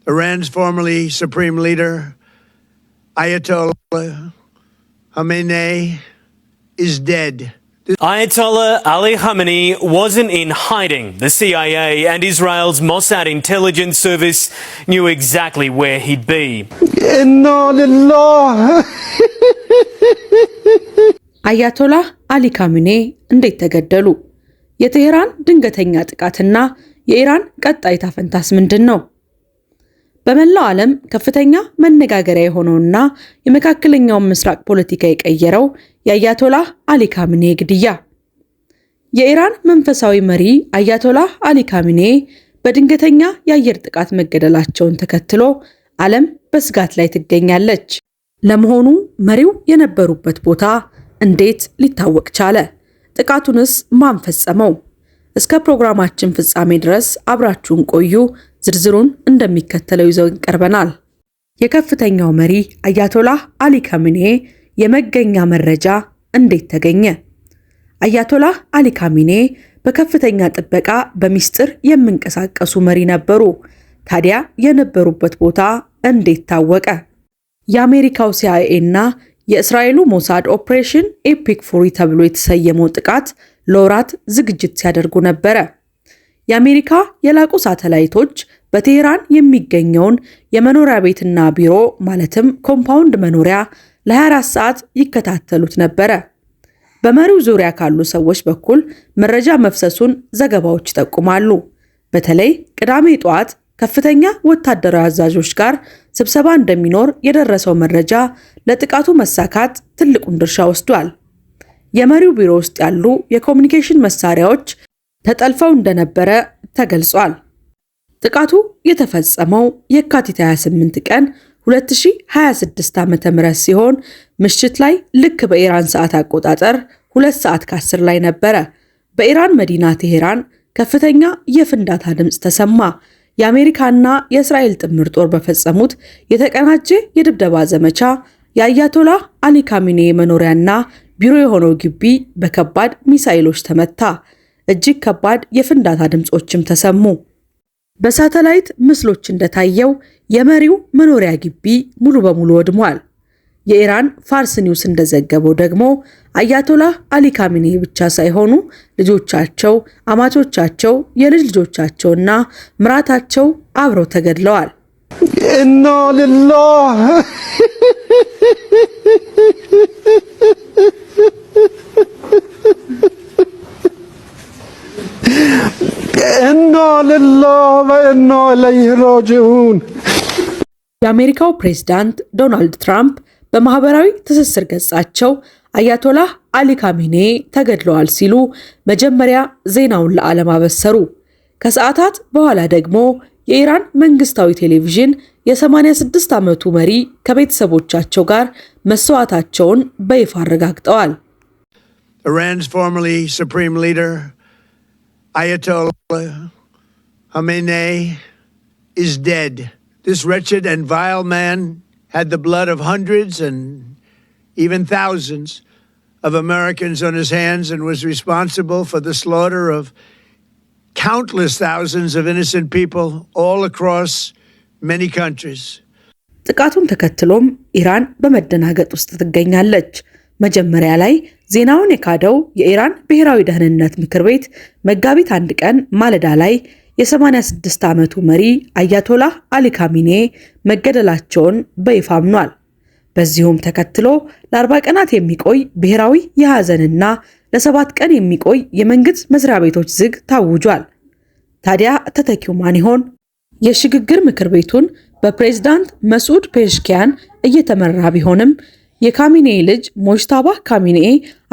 Iran's formerly supreme leader, Ayatollah Khamenei, is dead. Ayatollah Ali Khamenei wasn't in hiding. The CIA and Israel's Mossad intelligence service knew exactly where he'd be. Inna lillah. አያቶላህ አሊ ካሚኔ እንዴት ተገደሉ? የቴህራን ድንገተኛ ጥቃትና የኢራን ቀጣይ ታፈንታስ ምንድነው? በመላው ዓለም ከፍተኛ መነጋገሪያ የሆነውና የመካከለኛው ምስራቅ ፖለቲካ የቀየረው የአያቶላህ አሊ ካሚኔ ግድያ። የኢራን መንፈሳዊ መሪ አያቶላህ አሊ ካሚኔ በድንገተኛ የአየር ጥቃት መገደላቸውን ተከትሎ ዓለም በስጋት ላይ ትገኛለች። ለመሆኑ መሪው የነበሩበት ቦታ እንዴት ሊታወቅ ቻለ? ጥቃቱንስ ማን ፈጸመው? እስከ ፕሮግራማችን ፍጻሜ ድረስ አብራችሁን ቆዩ። ዝርዝሩን እንደሚከተለው ይዘው ቀርበናል። የከፍተኛው መሪ አያቶላህ አሊ ካሚኔ የመገኛ መረጃ እንዴት ተገኘ? አያቶላህ አሊ ካሚኔ በከፍተኛ ጥበቃ በሚስጥር የሚንቀሳቀሱ መሪ ነበሩ። ታዲያ የነበሩበት ቦታ እንዴት ታወቀ? የአሜሪካው CIA እና የእስራኤሉ ሞሳድ ኦፕሬሽን ኤፒክ ፉሪ ተብሎ የተሰየመው ጥቃት ለወራት ዝግጅት ሲያደርጉ ነበረ። የአሜሪካ የላቁ ሳተላይቶች በቴህራን የሚገኘውን የመኖሪያ ቤትና ቢሮ ማለትም ኮምፓውንድ መኖሪያ ለ24 ሰዓት ይከታተሉት ነበረ። በመሪው ዙሪያ ካሉ ሰዎች በኩል መረጃ መፍሰሱን ዘገባዎች ይጠቁማሉ። በተለይ ቅዳሜ ጠዋት ከፍተኛ ወታደራዊ አዛዦች ጋር ስብሰባ እንደሚኖር የደረሰው መረጃ ለጥቃቱ መሳካት ትልቁን ድርሻ ወስዷል። የመሪው ቢሮ ውስጥ ያሉ የኮሙኒኬሽን መሳሪያዎች ተጠልፈው እንደነበረ ተገልጿል። ጥቃቱ የተፈጸመው የካቲት 28 ቀን 2026 ዓ.ም ሲሆን ምሽት ላይ ልክ በኢራን ሰዓት አቆጣጠር 2 ሰዓት ከ10 ላይ ነበረ። በኢራን መዲና ቴህራን ከፍተኛ የፍንዳታ ድምፅ ተሰማ። የአሜሪካና የእስራኤል ጥምር ጦር በፈጸሙት የተቀናጀ የድብደባ ዘመቻ የአያቶላህ አሊ ካሚኔ መኖሪያና ቢሮ የሆነው ግቢ በከባድ ሚሳኤሎች ተመታ። እጅግ ከባድ የፍንዳታ ድምጾችም ተሰሙ። በሳተላይት ምስሎች እንደታየው የመሪው መኖሪያ ግቢ ሙሉ በሙሉ ወድሟል። የኢራን ፋርስ ኒውስ እንደዘገበው ደግሞ አያቶላህ አሊ ካሚኔ ብቻ ሳይሆኑ ልጆቻቸው፣ አማቾቻቸው፣ የልጅ ልጆቻቸውና ምራታቸው አብረው ተገድለዋል። ኢና ሊላህ ኢና ሊላህ ወኢና ኢለይሂ ራጂዑን። የአሜሪካው ፕሬዝዳንት ዶናልድ ትራምፕ በማህበራዊ ትስስር ገጻቸው አያቶላህ አሊ ካሚኔ ተገድለዋል ሲሉ መጀመሪያ ዜናውን ለዓለም አበሰሩ። ከሰዓታት በኋላ ደግሞ የኢራን መንግስታዊ ቴሌቪዥን የ86 ዓመቱ መሪ ከቤተሰቦቻቸው ጋር መስዋዕታቸውን በይፋ አረጋግጠዋል። Iran's formerly supreme leader, Ayatollah Khamenei, is dead. This wretched and vile man had the blood of hundreds and even thousands of Americans on his hands and was responsible for the slaughter of countless thousands of innocent people all across many countries. ጥቃቱን ተከትሎም ኢራን በመደናገጥ ውስጥ ትገኛለች። መጀመሪያ ላይ ዜናውን የካደው የኢራን ብሔራዊ ደህንነት ምክር ቤት መጋቢት 1 ቀን ማለዳ ላይ የ86 ዓመቱ መሪ አያቶላህ አሊ ካሚኔ መገደላቸውን በይፋ አምኗል። በዚሁም ተከትሎ ለ40 ቀናት የሚቆይ ብሔራዊ የሐዘንና ለ7 ቀን የሚቆይ የመንግስት መስሪያ ቤቶች ዝግ ታውጇል። ታዲያ ተተኪው ማን ይሆን? የሽግግር ምክር ቤቱን በፕሬዝዳንት መስዑድ ፔሽኪያን እየተመራ ቢሆንም የካሚኔ ልጅ ሞጅታባ ካሚኔ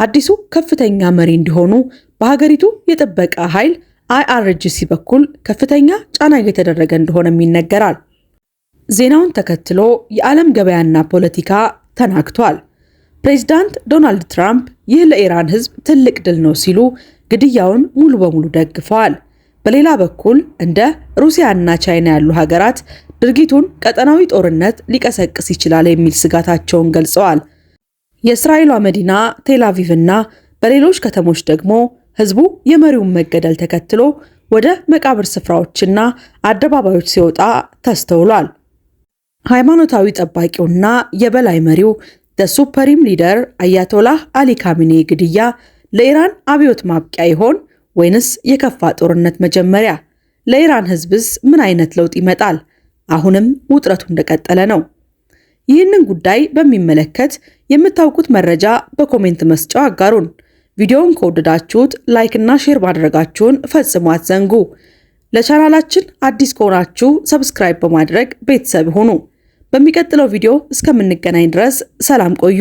አዲሱ ከፍተኛ መሪ እንዲሆኑ በሀገሪቱ የጥበቃ ኃይል IRGC በኩል ከፍተኛ ጫና እየተደረገ እንደሆነም ይነገራል። ዜናውን ተከትሎ የዓለም ገበያና ፖለቲካ ተናግቷል። ፕሬዝዳንት ዶናልድ ትራምፕ ይህ ለኢራን ሕዝብ ትልቅ ድል ነው ሲሉ ግድያውን ሙሉ በሙሉ ደግፈዋል። በሌላ በኩል እንደ ሩሲያና ቻይና ያሉ ሀገራት ድርጊቱን ቀጠናዊ ጦርነት ሊቀሰቅስ ይችላል የሚል ስጋታቸውን ገልጸዋል። የእስራኤሏ መዲና ቴል አቪቭ እና በሌሎች ከተሞች ደግሞ ህዝቡ የመሪውን መገደል ተከትሎ ወደ መቃብር ስፍራዎችና አደባባዮች ሲወጣ ተስተውሏል። ሃይማኖታዊ ጠባቂውና የበላይ መሪው ሱፕሪም ሊደር አያቶላህ አሊ ካሚኔ ግድያ ለኢራን አብዮት ማብቂያ ይሆን ወይንስ የከፋ ጦርነት መጀመሪያ? ለኢራን ሕዝብስ ምን አይነት ለውጥ ይመጣል? አሁንም ውጥረቱ እንደቀጠለ ነው። ይህንን ጉዳይ በሚመለከት የምታውቁት መረጃ በኮሜንት መስጫው አጋሩን። ቪዲዮውን ከወደዳችሁት ላይክ እና ሼር ማድረጋችሁን ፈጽሞ አትዘንጉ። ለቻናላችን አዲስ ከሆናችሁ ሰብስክራይብ በማድረግ ቤተሰብ ሁኑ። በሚቀጥለው ቪዲዮ እስከምንገናኝ ድረስ ሰላም ቆዩ።